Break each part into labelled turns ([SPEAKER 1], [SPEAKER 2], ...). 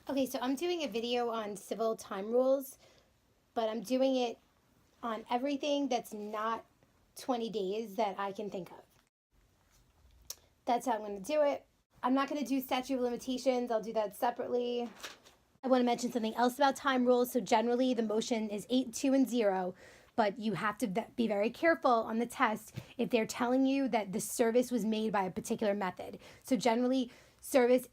[SPEAKER 1] Okay, so I'm doing a video on civil time rules, but I'm doing it on everything that's not 20 days that I can think of. That's how I'm going to do it. I'm not going to do statute of limitations. I'll do that separately. I want to mention something else about time rules. So generally the motion is 8, 2, and 0, but you have to be very careful on the test if they're telling you that the service was made by a particular method. So generally service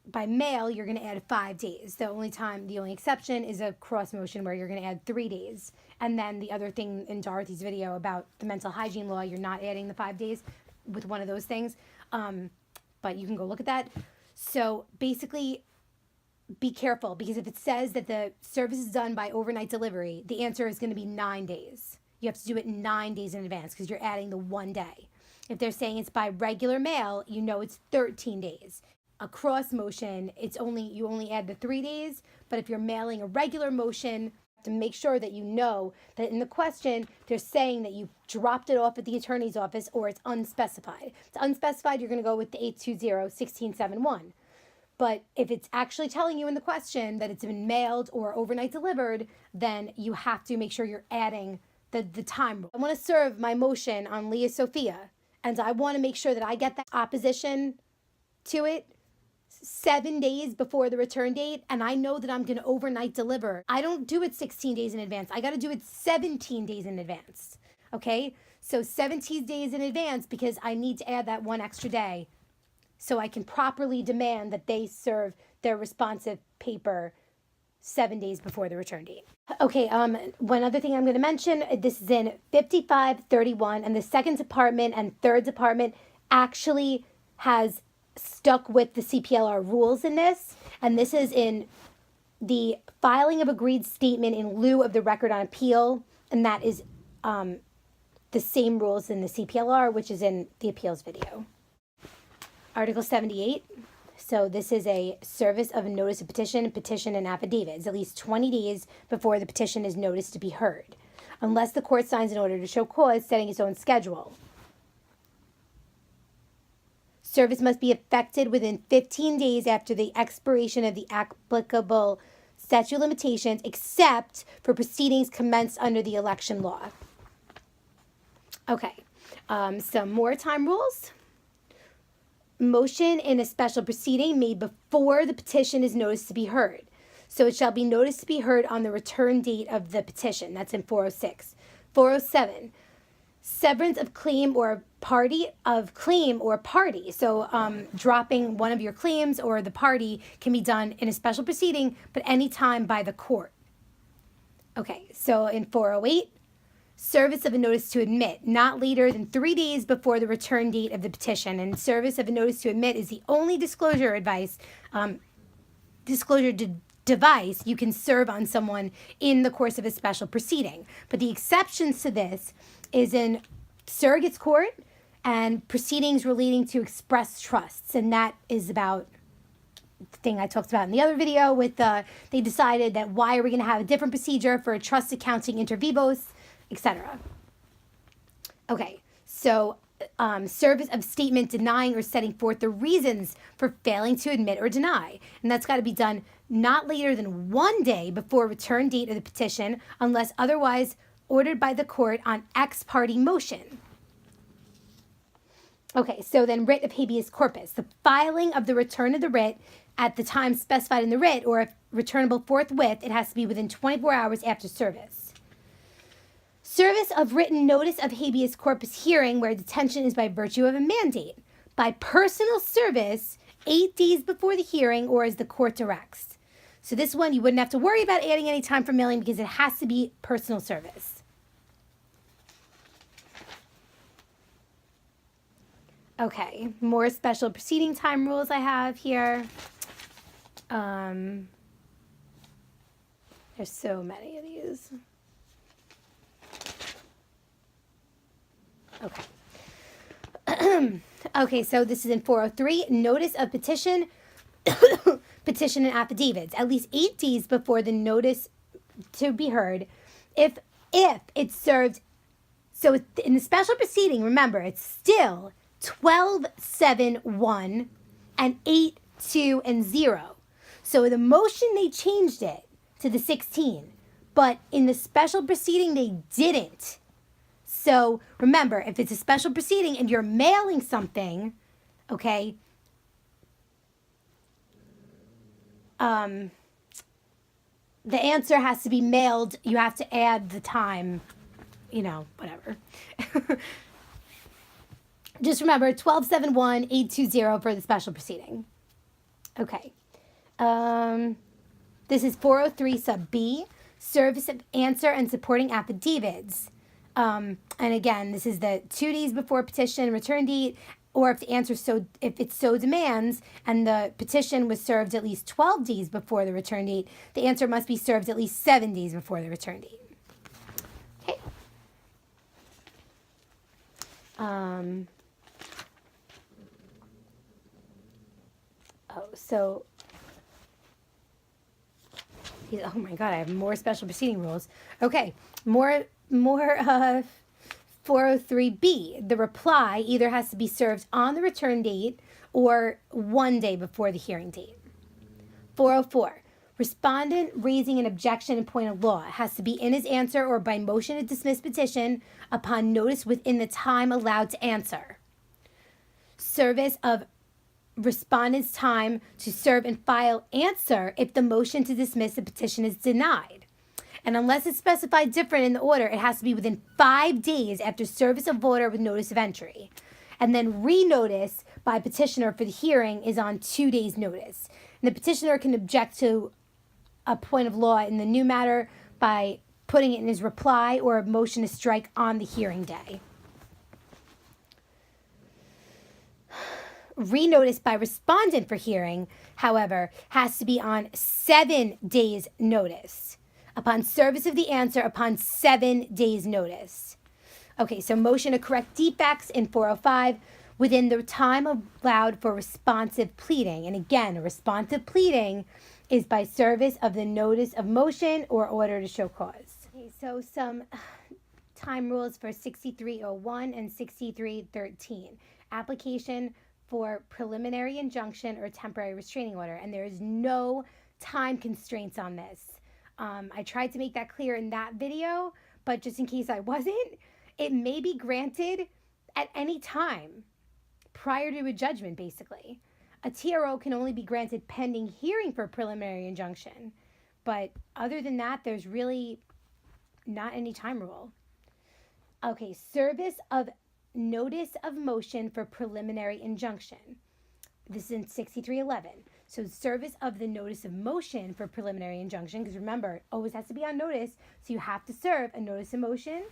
[SPEAKER 1] by mail, you're going to add 5 days. The only exception is a cross motion where you're going to add 3 days. And then the other thing in Dorothy's video about the mental hygiene law, you're not adding the 5 days with one of those things. But you can go look at that. So basically, be careful, because if it says that the service is done by overnight delivery, the answer is going to be 9 days. You have to do it 9 days in advance because you're adding the 1 day. If they're saying it's by regular mail, you know it's 13 days. A cross motion, you only add the 3 days, but if you're mailing a regular motion, to make sure that you know that in the question they're saying that you dropped it off at the attorney's office or it's unspecified. If it's unspecified, you're going to go with the 820-1671. But if it's actually telling you in the question that it's been mailed or overnight delivered, then you have to make sure you're adding the time. I want to serve my motion on Leah Sophia, and I want to make sure that I get that opposition to it 7 days before the return date, and I know that I'm going to overnight deliver. I don't do it 16 days in advance. I got to do it 17 days in advance. Okay? So 17 days in advance, because I need to add that one extra day so I can properly demand that they serve their responsive paper 7 days before the return date. Okay, one other thing I'm going to mention, this is in 5531, and the second department and third department actually has stuck with the CPLR rules in this, and this is in the filing of agreed statement in lieu of the record on appeal, and that is the same rules in the CPLR, which is in the appeals video. Article 78. So this is a service of a notice of petition, and affidavits at least 20 days before the petition is noticed to be heard, unless the court signs an order to show cause setting its own schedule. Service must be effected within 15 days after the expiration of the applicable statute of limitations, except for proceedings commenced under the election law. Okay, some more time rules. Motion in a special proceeding made before the petition is noticed to be heard. So it shall be noticed to be heard on the return date of the petition. That's in 406. 407. Severance of claim or party. So dropping one of your claims or the party can be done in a special proceeding, but any time by the court. Okay, so in 408, service of a notice to admit, not later than 3 days before the return date of the petition. And service of a notice to admit is the only disclosure device you can serve on someone in the course of a special proceeding. But the exceptions to this is in surrogate's court and proceedings relating to express trusts. And that is about the thing I talked about in the other video with they decided that why are we going to have a different procedure for a trust accounting inter vivos, etc. Okay, so service of statement denying or setting forth the reasons for failing to admit or deny. And that's got to be done not later than 1 day before return date of the petition, unless otherwise ordered by the court on ex parte motion. Okay, so then writ of habeas corpus. The filing of the return of the writ at the time specified in the writ, or if returnable forthwith, it has to be within 24 hours after service. Service of written notice of habeas corpus hearing where detention is by virtue of a mandate. By personal service, 8 days before the hearing or as the court directs. So this one, you wouldn't have to worry about adding any time for mailing because it has to be personal service. Okay, more special proceeding time rules I have here. There's so many of these. Okay. Okay, so this is in 403. Notice of petition, petition and affidavits. At least 8 days before the notice to be heard. If it's served, so in the special proceeding, remember, it's still 12-7-1 and 8-2 and 0. So the motion, they changed it to the 16, but in the special proceeding, they didn't. So remember, if it's a special proceeding and you're mailing something, okay, the answer has to be mailed. You have to add the time, whatever. Just remember 1271-820 for the special proceeding. Okay. This is 403 sub B, service of answer and supporting affidavits. And again, this is the 2 days before petition return date, or if the answer if it so demands, and the petition was served at least 12 days before the return date, the answer must be served at least 7 days before the return date. Okay. Oh my God, I have more special proceeding rules. Okay, more 403B. The reply either has to be served on the return date or 1 day before the hearing date. 404. Respondent raising an objection in point of law has to be in his answer or by motion to dismiss petition upon notice within the time allowed to answer. Service of respondent's time to serve and file answer if the motion to dismiss the petition is denied. And unless it's specified different in the order, it has to be within 5 days after service of order with notice of entry. And then re-notice by petitioner for the hearing is on 2 days' notice. And the petitioner can object to a point of law in the new matter by putting it in his reply or a motion to strike on the hearing day. Re-notice by respondent for hearing, however, has to be on 7 days' notice. Upon service of the answer, upon 7 days' notice. Okay, so motion to correct defects in 405 within the time allowed for responsive pleading. And again, a responsive pleading is by service of the notice of motion or order to show cause. Okay, so some time rules for 6301 and 6313. Application for preliminary injunction or temporary restraining order, and there is no time constraints on this. I tried to make that clear in that video, but just in case I wasn't, it may be granted at any time prior to a judgment, basically. A TRO can only be granted pending hearing for a preliminary injunction, but other than that, there's really not any time rule. Okay, service of notice of motion for preliminary injunction. This is in 6311. So service of the notice of motion for preliminary injunction, because remember, it always has to be on notice, so you have to serve a notice of motion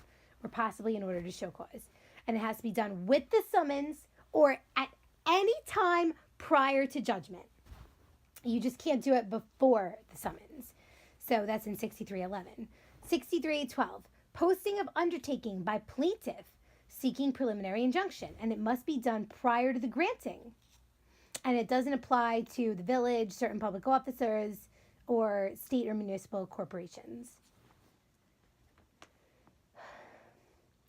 [SPEAKER 1] or possibly an order to show cause. And it has to be done with the summons or at any time prior to judgment. You just can't do it before the summons. So that's in 6311. 6312. Posting of undertaking by plaintiff seeking preliminary injunction, and it must be done prior to the granting. And it doesn't apply to the village, certain public officers, or state or municipal corporations.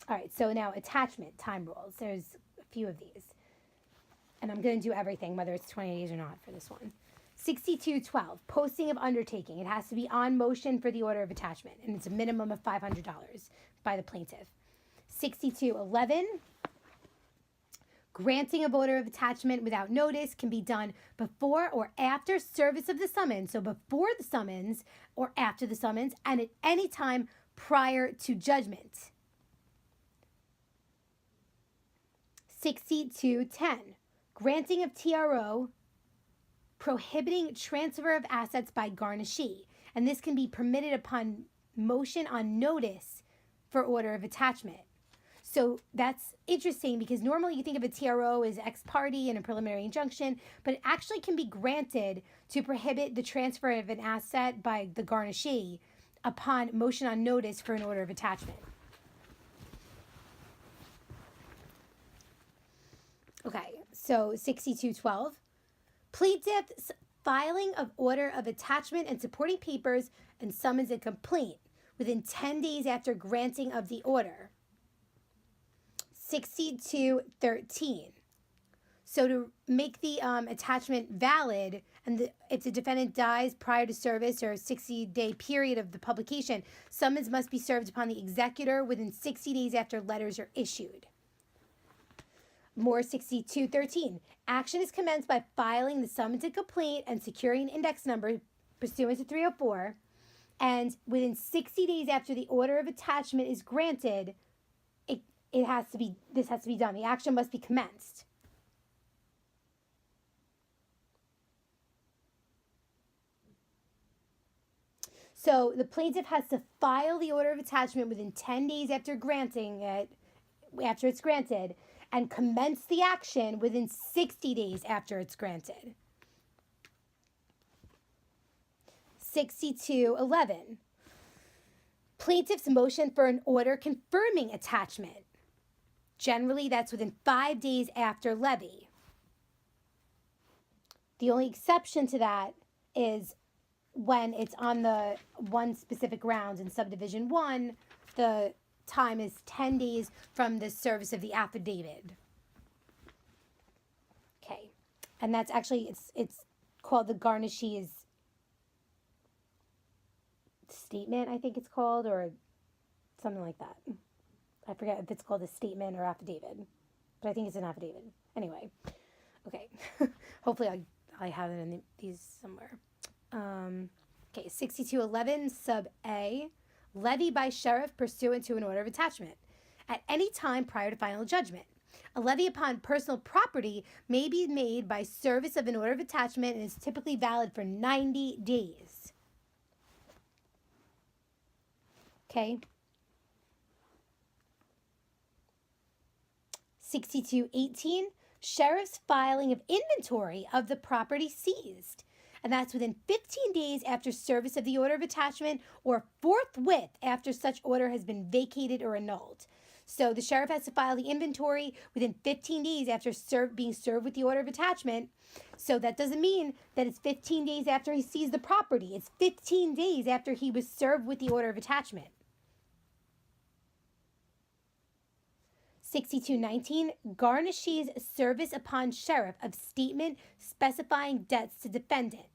[SPEAKER 1] All right, so now attachment time rules. There's a few of these. And I'm going to do everything, whether it's 20 days or not for this one. 6212, posting of undertaking. It has to be on motion for the order of attachment, and it's a minimum of $500 by the plaintiff. 6211, granting of order of attachment without notice can be done before or after service of the summons. So before the summons or after the summons, and at any time prior to judgment. 6210, granting of TRO prohibiting transfer of assets by garnishee. And this can be permitted upon motion on notice for order of attachment. So that's interesting because normally you think of a TRO as ex parte and a preliminary injunction, but it actually can be granted to prohibit the transfer of an asset by the garnishee upon motion on notice for an order of attachment. Okay, so 6212. Plaintiff's filing of order of attachment and supporting papers and summons and complaint within 10 days after granting of the order. 6213. So to make the attachment valid And if the defendant dies prior to service or a 60-day period of the publication, summons must be served upon the executor within 60 days after letters are issued. More 6213. Action is commenced by filing the summons and complaint and securing an index number pursuant to 304. And within 60 days after the order of attachment is granted, this has to be done. The action must be commenced. So the plaintiff has to file the order of attachment within 10 days after granting it, after it's granted, and commence the action within 60 days after it's granted. 6211. Plaintiff's motion for an order confirming attachment. Generally, that's within 5 days after levy. The only exception to that is when it's on the one specific ground in subdivision 1, the time is 10 days from the service of the affidavit. Okay. And that's actually, it's called the garnishee statement, I think it's called, or something like that. I forget if it's called a statement or affidavit, but I think it's an affidavit. Anyway, okay. Hopefully I have it in these somewhere. Okay, 6211 sub A, levy by sheriff pursuant to an order of attachment at any time prior to final judgment. A levy upon personal property may be made by service of an order of attachment and is typically valid for 90 days. Okay. 6218, sheriff's filing of inventory of the property seized. And that's within 15 days after service of the order of attachment or forthwith after such order has been vacated or annulled. So the sheriff has to file the inventory within 15 days after being served with the order of attachment. So that doesn't mean that it's 15 days after he seized the property. It's 15 days after he was served with the order of attachment. 6219, garnishee's service upon sheriff of statement specifying debts to defendant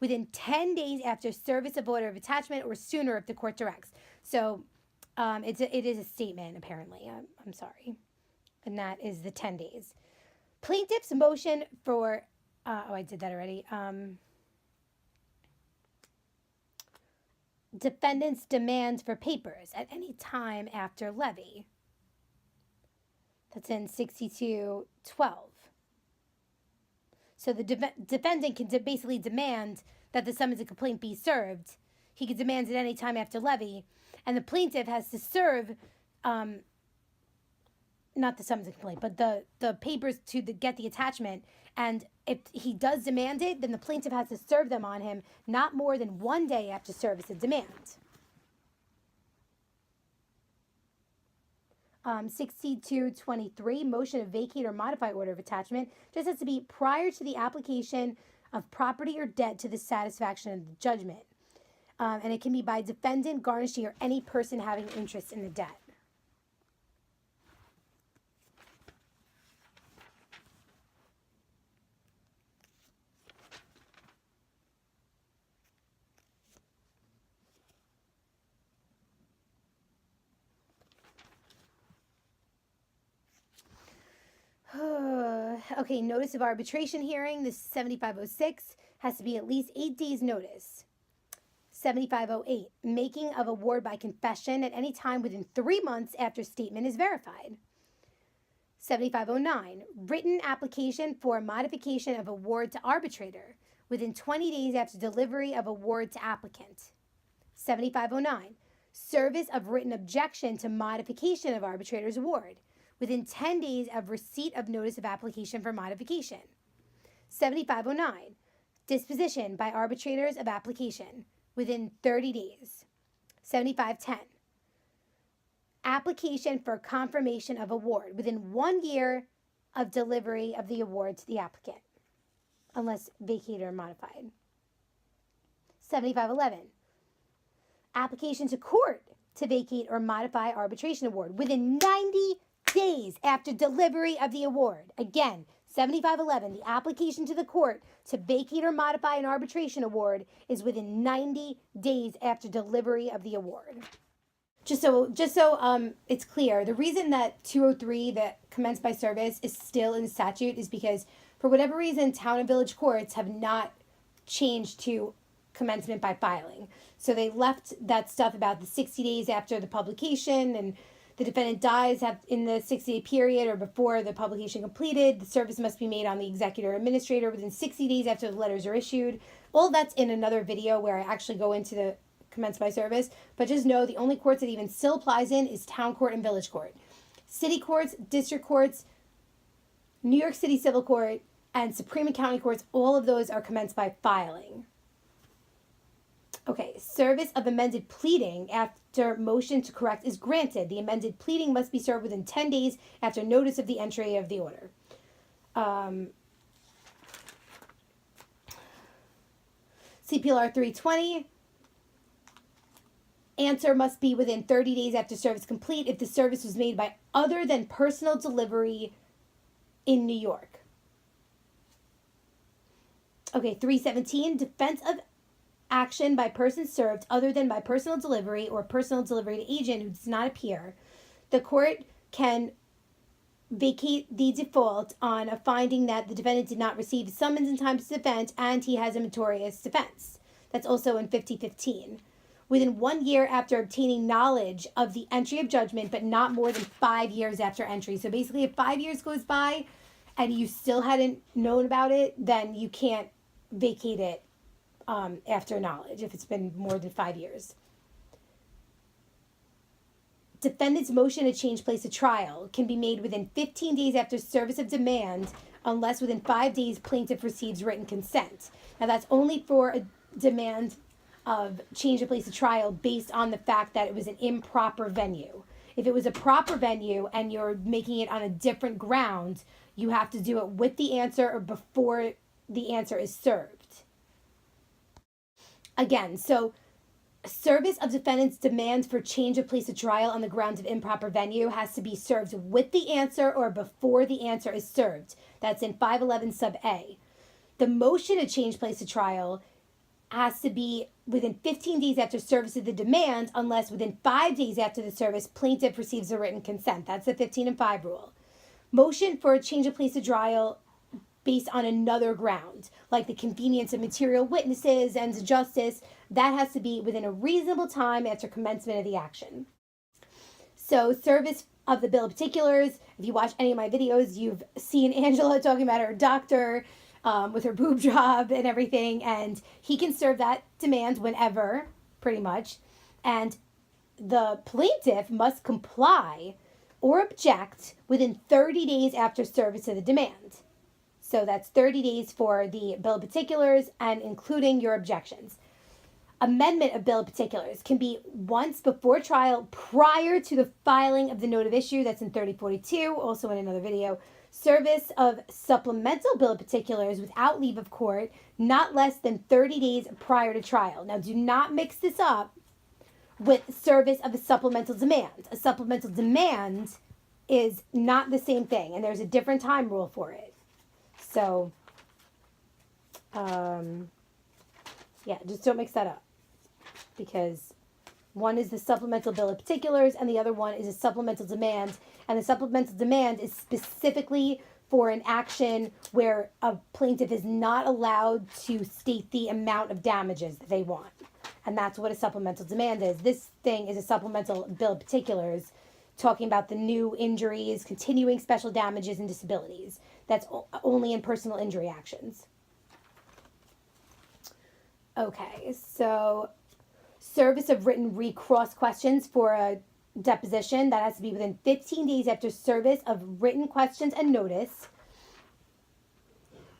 [SPEAKER 1] within 10 days after service of order of attachment or sooner if the court directs. So it is a statement, apparently. I'm sorry. And that is the 10 days. Plaintiff's motion for, I did that already. Defendant's demand for papers at any time after levy. That's in 6212. So the defendant can basically demand that the summons and complaint be served. He can demand it any time after levy. And the plaintiff has to serve, not the summons and complaint, but the papers to get the attachment. And if he does demand it, then the plaintiff has to serve them on him not more than 1 day after service of demand. 6223, motion to vacate or modify order of attachment just has to be prior to the application of property or debt to the satisfaction of the judgment. And it can be by defendant, garnishee, or any person having interest in the debt. Okay, notice of arbitration hearing. This 7506 has to be at least 8 days notice. 7508, making of award by confession at any time within 3 months after statement is verified. 7509, written application for modification of award to arbitrator within 20 days after delivery of award to applicant. 7509, service of written objection to modification of arbitrator's award within 10 days of receipt of notice of application for modification. 7509, disposition by arbitrators of application within 30 days. 7510, application for confirmation of award within 1 year of delivery of the award to the applicant, unless vacated or modified. 7511, application to court to vacate or modify arbitration award within 90 days after delivery of the award. Again, 7511, the application to the court to vacate or modify an arbitration award is within 90 days after delivery of the award. Just so it's clear, the reason that 203, that commenced by service, is still in the statute is because for whatever reason, town and village courts have not changed to commencement by filing. So they left that stuff about the 60 days after the publication, and the defendant dies in the 60-day period or before the publication completed. The service must be made on the executor or administrator within 60 days after the letters are issued. All that's in another video where I actually go into the commenced by service. But just know the only courts that even still applies in is town court and village court. City courts, district courts, New York City Civil Court, and Supreme and County courts, all of those are commenced by filing. Okay, service of amended pleading after motion to correct is granted. The amended pleading must be served within 10 days after notice of the entry of the order. CPLR 320, answer must be within 30 days after service complete if the service was made by other than personal delivery in New York. Okay, 317, defense of action by person served other than by personal delivery or personal delivery to agent who does not appear. The court can vacate the default on a finding that the defendant did not receive summons in time to defend and he has a meritorious defense. That's also in 5015. Within 1 year after obtaining knowledge of the entry of judgment, but not more than 5 years after entry. So basically, if 5 years goes by and you still hadn't known about it, then you can't vacate it after knowledge if it's been more than 5 years. Defendant's motion to change place of trial can be made within 15 days after service of demand unless within 5 days plaintiff receives written consent. Now that's only for a demand of change of place of trial based on the fact that it was an improper venue. If it was a proper venue and you're making it on a different ground, you have to do it with the answer or before the answer is served. Again, so service of defendant's demand for change of place of trial on the grounds of improper venue has to be served with the answer or before the answer is served. That's in 511 sub A. The motion to change place of trial has to be within 15 days after service of the demand unless within 5 days after the service plaintiff receives a written consent. That's the 15 and 5 rule. Motion for a change of place of trial based on another ground, like the convenience of material witnesses and justice, that has to be within a reasonable time after commencement of the action. So service of the bill of particulars, if you watch any of my videos, you've seen Angela talking about her doctor with her boob job and everything, and he can serve that demand whenever, pretty much, and the plaintiff must comply or object within 30 days after service of the demand. So that's 30 days for the bill of particulars and including your objections. Amendment of bill of particulars can be once before trial prior to the filing of the note of issue. That's in 3042, also in another video. Service of supplemental bill of particulars without leave of court, not less than 30 days prior to trial. Now, do not mix this up with service of a supplemental demand. A supplemental demand is not the same thing, and there's a different time rule for it. So, yeah, just don't mix that up, because one is the supplemental bill of particulars and the other one is a supplemental demand. And the supplemental demand is specifically for an action where a plaintiff is not allowed to state the amount of damages that they want. And that's what a supplemental demand is. This thing is a supplemental bill of particulars talking about the new injuries, continuing special damages, and disabilities. That's only in personal injury actions. Okay, so service of written recross questions for a deposition, that has to be within 15 days after service of written questions and notice.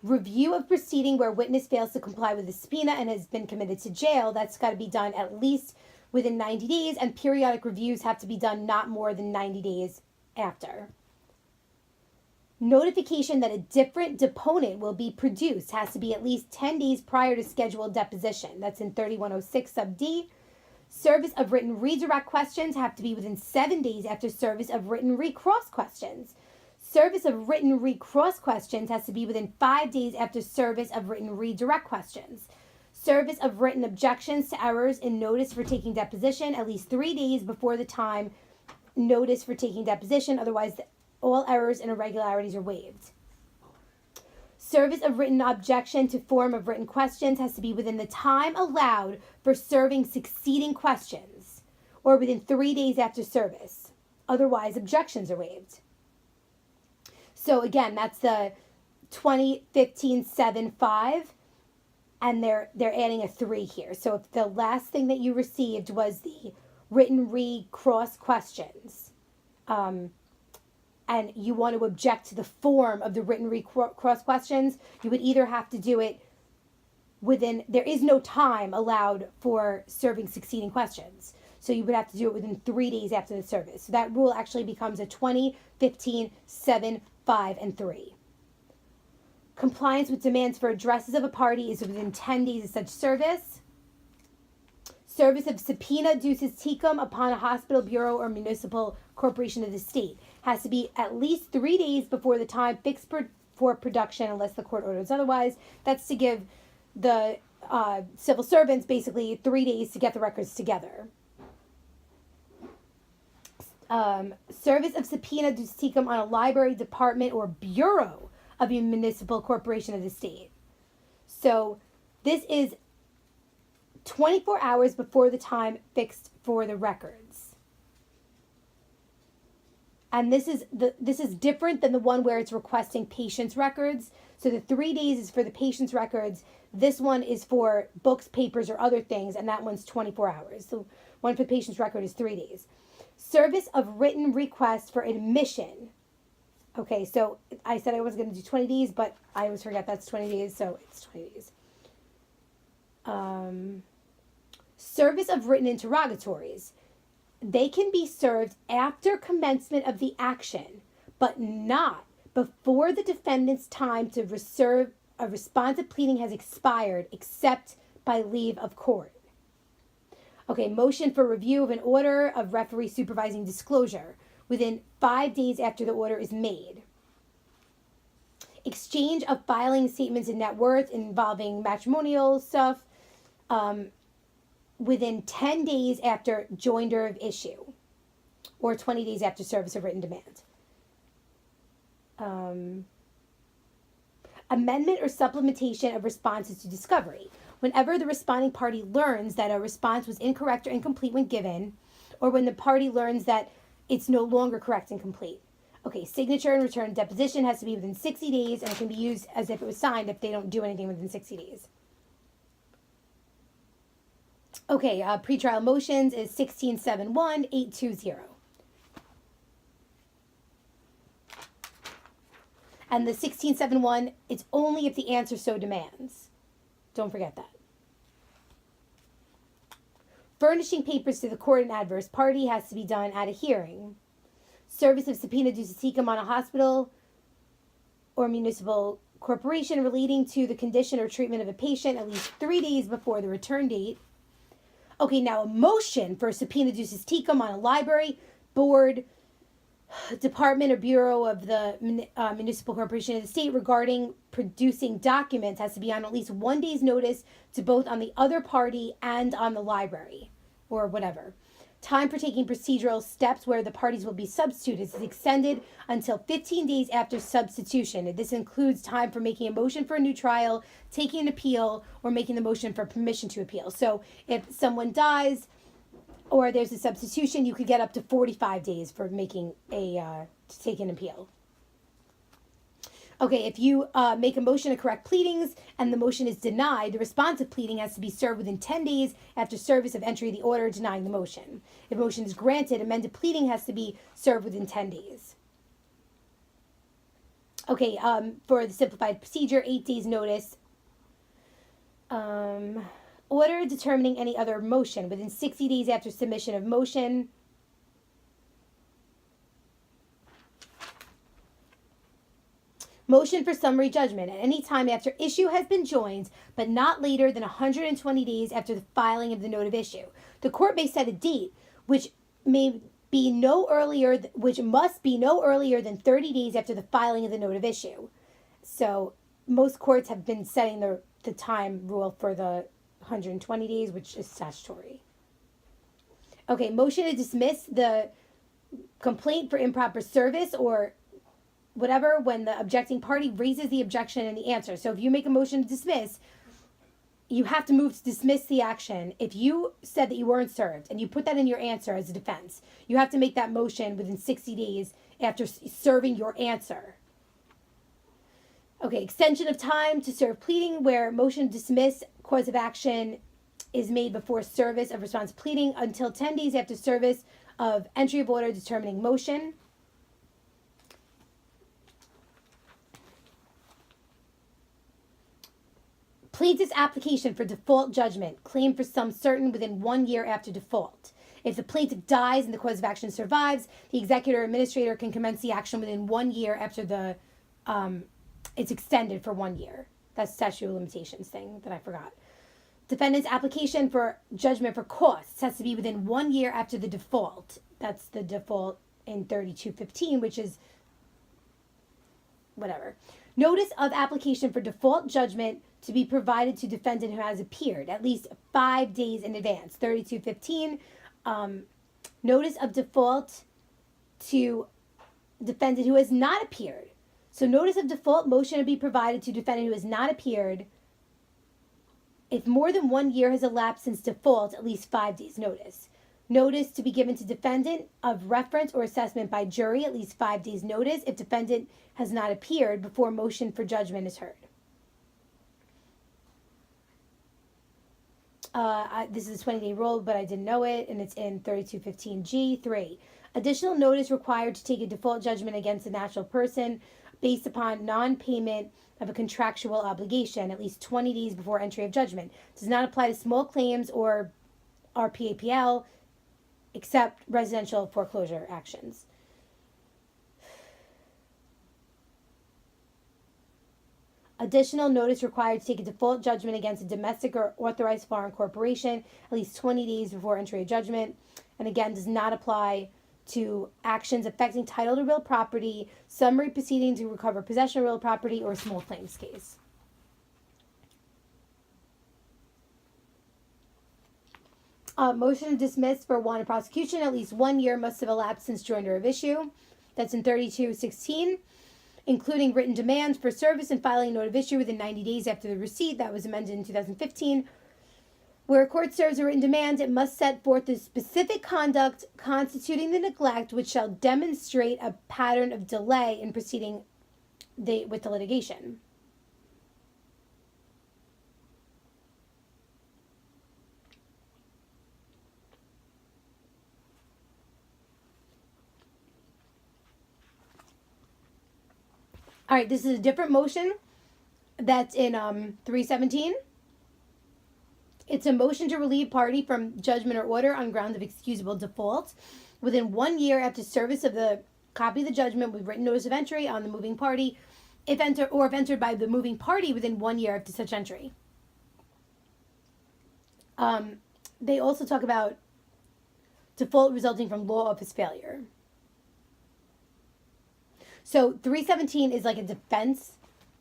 [SPEAKER 1] Review of proceeding where witness fails to comply with the subpoena and has been committed to jail, that's got to be done at least within 90 days, and periodic reviews have to be done not more than 90 days after. Notification that a different deponent will be produced has to be at least 10 days prior to scheduled deposition. That's in 3106 sub D. Service of written redirect questions have to be within 7 days after service of written recross questions. Service of written recross questions has to be within 5 days after service of written redirect questions. Service of written objections to errors in notice for taking deposition at least 3 days before the time notice for taking deposition. Otherwise, all errors and irregularities are waived. Service of written objection to form of written questions has to be within the time allowed for serving succeeding questions or within 3 days after service. Otherwise, objections are waived. So again, that's the 2015-7-5, and they're adding a 3 here. So if the last thing that you received was the written recross questions, and you want to object to the form of the written recross questions, you would either have to do it within, there is no time allowed for serving succeeding questions. So you would have to do it within 3 days after the service. So that rule actually becomes a 2015-7-5 and 3. Compliance with demands for addresses of a party is within 10 days of such service. Service of subpoena ducis tecum upon a hospital, bureau, or municipal corporation of the state has to be at least 3 days before the time fixed for production unless the court orders otherwise. That's to give the civil servants basically 3 days to get the records together. Service of subpoena ducis tecum on a library, department, or bureau of a municipal corporation of the state. So this is 24 hours before the time fixed for the records. And this is different than the one where it's requesting patient's records. So the 3 days is for the patient's records. This one is for books, papers, or other things, and that one's 24 hours. So one for the patient's record is 3 days. Service of written request for admission. Okay, so I said I was going to do 20 days, but I always forget that's 20 days, so it's 20 days. Service of written interrogatories. They can be served after commencement of the action, but not before the defendant's time to reserve a responsive pleading has expired, except by leave of court. Okay, motion for review of an order of referee supervising disclosure within 5 days after the order is made. Exchange of filing statements in net worth involving matrimonial stuff within 10 days after joinder of issue or 20 days after service of written demand. Amendment or supplementation of responses to discovery. Whenever the responding party learns that a response was incorrect or incomplete when given, or when the party learns that it's no longer correct and complete. Okay, signature and return deposition has to be within 60 days, and it can be used as if it was signed if they don't do anything within 60 days. Okay, pretrial motions is 16-7-1-820. And the 16-7-1, it's only if the answer so demands. Don't forget that. Furnishing papers to the court and adverse party has to be done at a hearing. Service of subpoena ducis tecum on a hospital or municipal corporation relating to the condition or treatment of a patient at least 3 days before the return date. Okay, now a motion for subpoena ducis tecum on a library, board, department, or bureau of the municipal corporation of the state regarding producing documents has to be on at least 1 day's notice to both on the other party and on the library or whatever. Time for taking procedural steps where the parties will be substituted is extended until 15 days after substitution. This includes time for making a motion for a new trial, taking an appeal, or making the motion for permission to appeal. So if someone dies or there's a substitution, you could get up to 45 days for making to take an appeal. Okay, if you make a motion to correct pleadings and the motion is denied, the responsive pleading has to be served within 10 days after service of entry of the order denying the motion. If motion is granted, amended pleading has to be served within 10 days. Okay, for the simplified procedure, 8 days notice. Order determining any other motion within 60 days after submission of motion. Motion for summary judgment at any time after issue has been joined, but not later than 120 days after the filing of the note of issue. The court may set a date, which may be no earlier, which must be no earlier than 30 days after the filing of the note of issue. So most courts have been setting the time rule for the 120 days, which is statutory. Okay, motion to dismiss the complaint for improper service or whatever when the objecting party raises the objection in the answer. So if you make a motion to dismiss, you have to move to dismiss the action. If you said that you weren't served and you put that in your answer as a defense, you have to make that motion within 60 days after serving your answer. Okay, extension of time to serve pleading where motion to dismiss cause of action is made before service of response pleading until 10 days after service of entry of order determining motion. Plaintiff's application for default judgment, claim for sum certain within 1 year after default. If the plaintiff dies and the cause of action survives, the executor or administrator can commence the action within 1 year after the it's extended for 1 year. That's statute of limitations thing that I forgot. Defendant's application for judgment for costs has to be within 1 year after the default. That's the default in 3215, which is whatever. Notice of application for default judgment to be provided to defendant who has appeared at least 5 days in advance. 3215. Notice of default to defendant who has not appeared. So notice of default motion to be provided to defendant who has not appeared if more than 1 year has elapsed since default, at least 5 days notice. Notice to be given to defendant of reference or assessment by jury, at least 5 days notice if defendant has not appeared before motion for judgment is heard. This is a 20-day rule, but I didn't know it, and it's in 3215G3. Additional notice required to take a default judgment against a natural person based upon non-payment of a contractual obligation at least 20 days before entry of judgment. Does not apply to small claims or RPAPL except residential foreclosure actions. Additional notice required to take a default judgment against a domestic or authorized foreign corporation at least 20 days before entry of judgment. And again, does not apply to actions affecting title to real property, summary proceeding to recover possession of real property, or small claims case. Motion to dismiss for want of prosecution, at least 1 year must have elapsed since joinder of issue. That's in 3216. Including written demands for service and filing a note of issue within 90 days after the receipt. That was amended in 2015. Where a court serves a written demand, it must set forth the specific conduct constituting the neglect which shall demonstrate a pattern of delay in proceeding with the litigation. All right, this is a different motion that's in 317. It's a motion to relieve party from judgment or order on grounds of excusable default within 1 year after service of the copy of the judgment with written notice of entry on the moving party, if entered by the moving party within 1 year after such entry. They also talk about default resulting from law office failure. So 317 is like a defense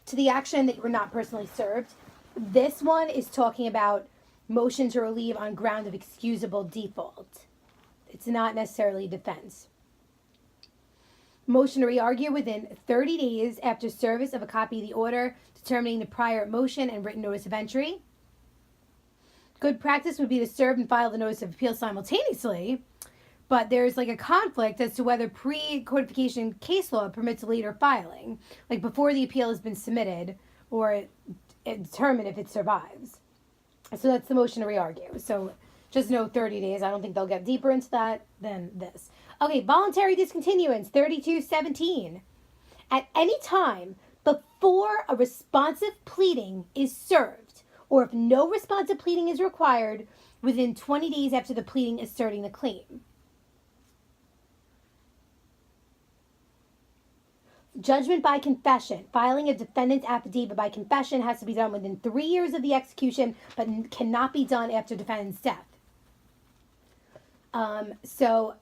[SPEAKER 1] to the action that you were not personally served. This one is talking about motion to relieve on ground of excusable default. It's not necessarily defense. Motion to re-argue within 30 days after service of a copy of the order determining the prior motion and written notice of entry. Good practice would be to serve and file the notice of appeal simultaneously, but there's like a conflict as to whether pre-codification case law permits later filing, like before the appeal has been submitted or determine if it survives. So that's the motion to re-argue. So just know 30 days. I don't think they'll get deeper into that than this. Okay, voluntary discontinuance, 3217. At any time before a responsive pleading is served, or if no responsive pleading is required, within 20 days after the pleading asserting the claim. Judgment by confession. Filing a defendant's affidavit by confession has to be done within 3 years of the execution, but cannot be done after defendant's death. So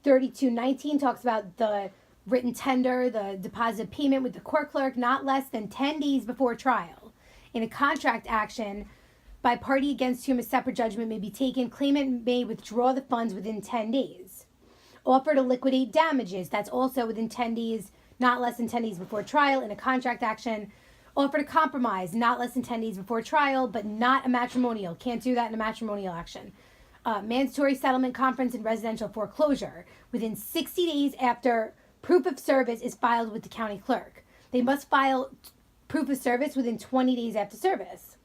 [SPEAKER 1] 3219 talks about the written tender, the deposit payment with the court clerk not less than 10 days before trial. In a contract action, by party against whom a separate judgment may be taken, claimant may withdraw the funds within 10 days. Offer to liquidate damages, that's also within 10 days, not less than 10 days before trial. In a contract action, offer to compromise, not less than 10 days before trial, but not a matrimonial. Can't do that in a matrimonial action. Mandatory settlement conference and residential foreclosure within 60 days after proof of service is filed with the county clerk. They must file proof of service within 20 days after service.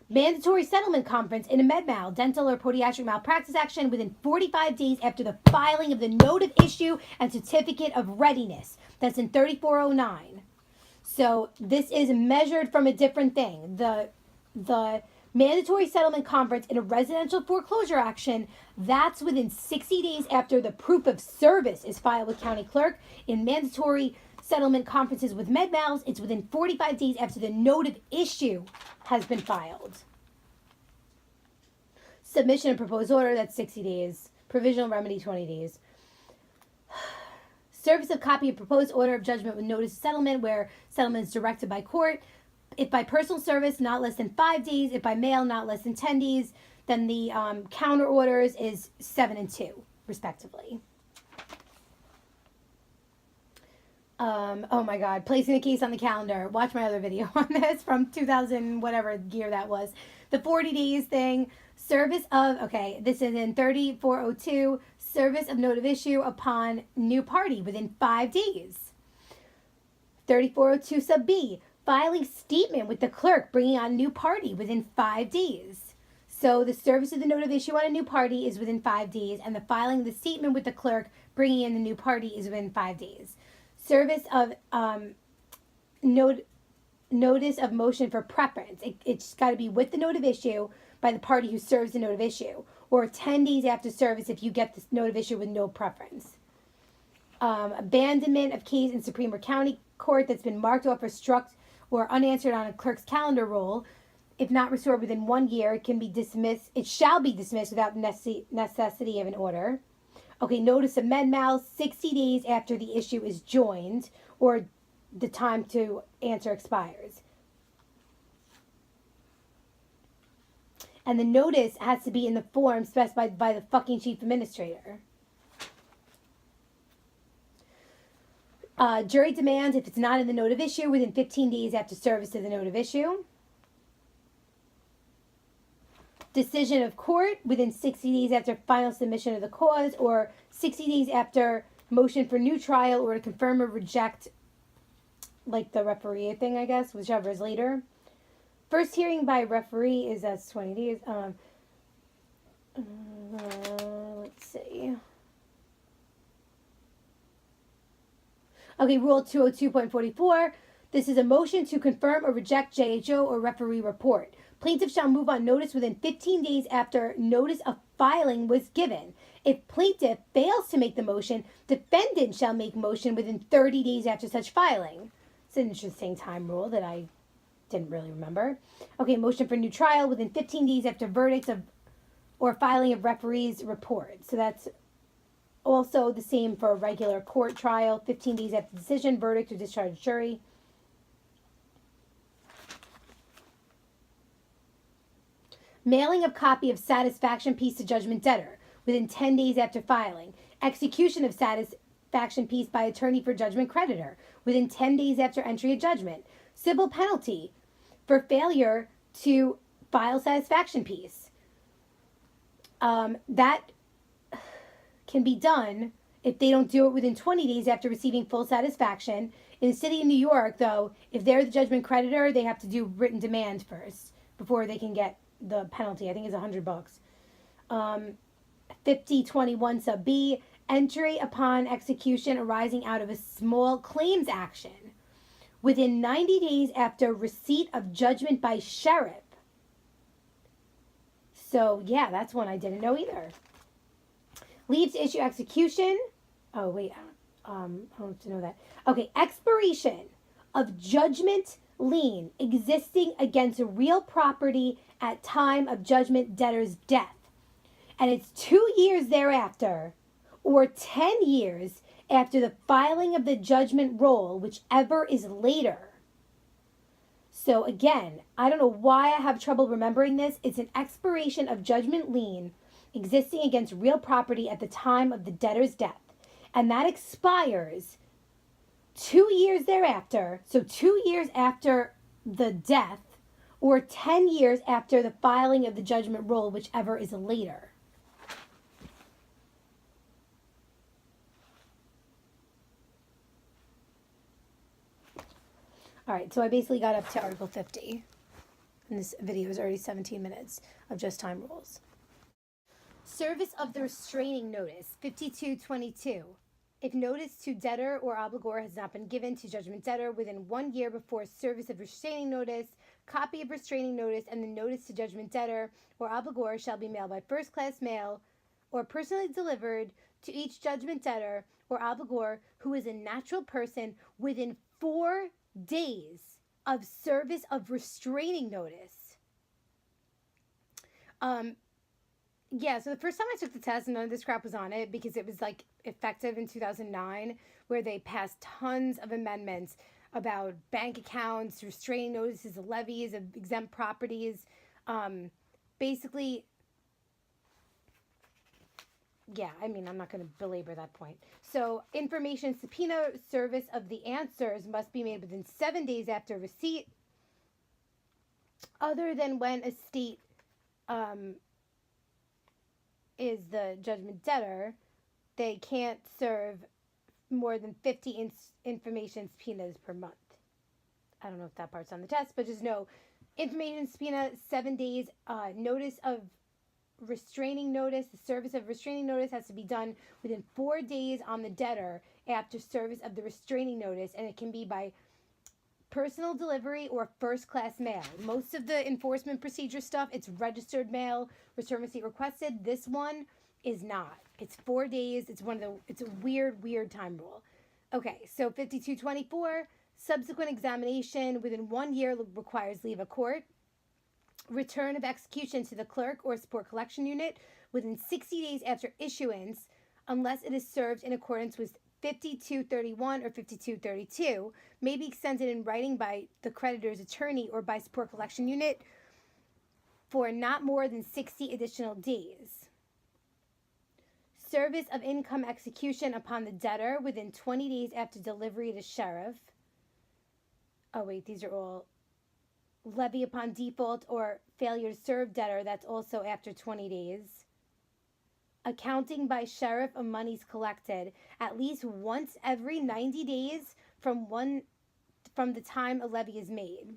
[SPEAKER 1] Mandatory settlement conference in a med mal, dental or podiatric malpractice action within 45 days after the filing of the note of issue and certificate of readiness. That's in 3409. So this is measured from a different thing. The mandatory settlement conference in a residential foreclosure action, that's within 60 days after the proof of service is filed with county clerk. In mandatory settlement conferences with med mals, it's within 45 days after the note of issue has been filed. Submission of proposed order, that's 60 days. Provisional remedy, 20 days. Service of copy of proposed order of judgment with notice of settlement where settlement is directed by court. If by personal service, not less than 5 days. If by mail, not less than 10 days. Then the counter orders is 7 and 2, respectively. Oh my God, placing the case on the calendar. Watch my other video on this from 2000, whatever year that was. The 40 days thing. Service of, okay, this is in 3402. Service of note of issue upon new party within 5 days. 3402 sub B. Filing statement with the clerk bringing on new party within 5 days. So the service of the note of issue on a new party is within 5 days, and the filing of the statement with the clerk bringing in the new party is within 5 days. Service of notice of motion for preference. It's got to be with the note of issue by the party who serves the note of issue, or 10 days after service if you get the note of issue with no preference. Abandonment of case in Supreme or County Court that's been marked off or struck or unanswered on a clerk's calendar roll. If not restored within 1 year, it can be dismissed. It shall be dismissed without necessity of an order. Okay, notice of med mal 60 days after the issue is joined or the time to answer expires. And the notice has to be in the form specified by the fucking chief administrator. Jury demands, if it's not in the note of issue, within 15 days after service of the note of issue. Decision of court within 60 days after final submission of the cause, or 60 days after motion for new trial, or to confirm or reject, like the referee thing, I guess, whichever is later. First hearing by referee is that's 20 days. Let's see. Okay, Rule 202.44. This is a motion to confirm or reject JHO or referee report. Plaintiff shall move on notice within 15 days after notice of filing was given. If plaintiff fails to make the motion, defendant shall make motion within 30 days after such filing. It's an interesting time rule that I didn't really remember. Okay, motion for new trial within 15 days after verdicts of or filing of referee's report. So that's also the same for a regular court trial, 15 days after decision, verdict, or discharge of jury. Mailing of copy of satisfaction piece to judgment debtor within 10 days after filing. Execution of satisfaction piece by attorney for judgment creditor within 10 days after entry of judgment. Civil penalty for failure to file satisfaction piece. That can be done if they don't do it within 20 days after receiving full satisfaction. In the city of New York, though, if they're the judgment creditor, they have to do written demand first before they can get the penalty. I think it's $100. 5021 sub B, entry upon execution arising out of a small claims action within 90 days after receipt of judgment by sheriff. So, yeah, that's one I didn't know either. Leave to issue execution. Oh, wait. I don't have to know that. Okay, expiration of judgment lien existing against a real property at time of judgment debtor's death. And it's 2 years thereafter or 10 years after the filing of the judgment roll, whichever is later. So again, I don't know why I have trouble remembering this. It's an expiration of judgment lien existing against real property at the time of the debtor's death. And that expires 2 years thereafter. So 2 years after the death, or 10 years after the filing of the judgment roll, whichever is later. All right, so I basically got up to Article 50. And this video is already 17 minutes of just time rules. Service of the restraining notice, 5222. If notice to debtor or obligor has not been given to judgment debtor within 1 year before service of restraining notice, copy of restraining notice and the notice to judgment debtor or obligor shall be mailed by first-class mail or personally delivered to each judgment debtor or obligor who is a natural person within 4 days of service of restraining notice. Yeah, so the first time I took the test, none of this crap was on it because it was like effective in 2009, where they passed tons of amendments about bank accounts, restraining notices, levies of exempt properties. Basically, yeah, I mean, I'm not going to belabor that point. So, information subpoena service of the answers must be made within 7 days after receipt, other than when a state is the judgment debtor. They can't serve more than 50 information subpoenas per month. I don't know if that part's on the test, but just know information subpoena, 7 days. Notice of restraining notice, the service of restraining notice has to be done within 4 days on the debtor after service of the restraining notice, and it can be by personal delivery or first-class mail. Most of the enforcement procedure stuff, it's registered mail, return receipt requested. This one is not. It's 4 days. It's a weird time rule. Okay, so 5224, subsequent examination within 1 year requires leave of court. Return of execution to the clerk or support collection unit within 60 days after issuance, unless it is served in accordance with 5231 or 5232, may be extended in writing by the creditor's attorney or by support collection unit for not more than 60 additional days. Service of income execution upon the debtor within 20 days after delivery to sheriff. Oh wait, these are all levy upon default or failure to serve debtor. That's also after 20 days. Accounting by sheriff of monies collected at least once every 90 days from the time a levy is made.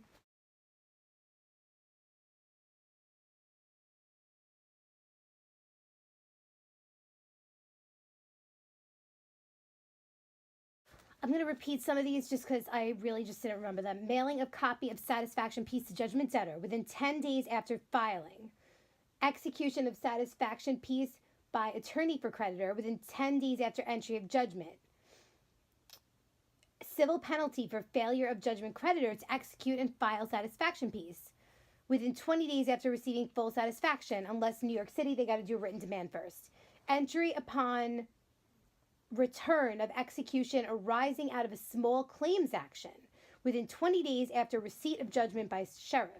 [SPEAKER 1] I'm going to repeat some of these just because I really just didn't remember them. Mailing of copy of satisfaction piece to judgment debtor within 10 days after filing. Execution of satisfaction piece by attorney for creditor within 10 days after entry of judgment. Civil penalty for failure of judgment creditor to execute and file satisfaction piece within 20 days after receiving full satisfaction, unless in New York City they got to do a written demand first. Entry upon return of execution arising out of a small claims action within 20 days after receipt of judgment by sheriff.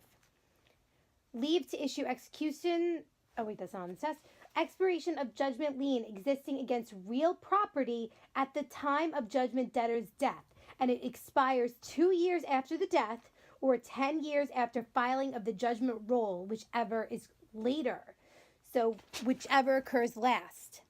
[SPEAKER 1] Leave to issue execution. Oh wait, that's not on the test. Expiration of judgment lien existing against real property at the time of judgment debtor's death, and it expires 2 years after the death or 10 years after filing of the judgment roll, whichever is later. So whichever occurs last.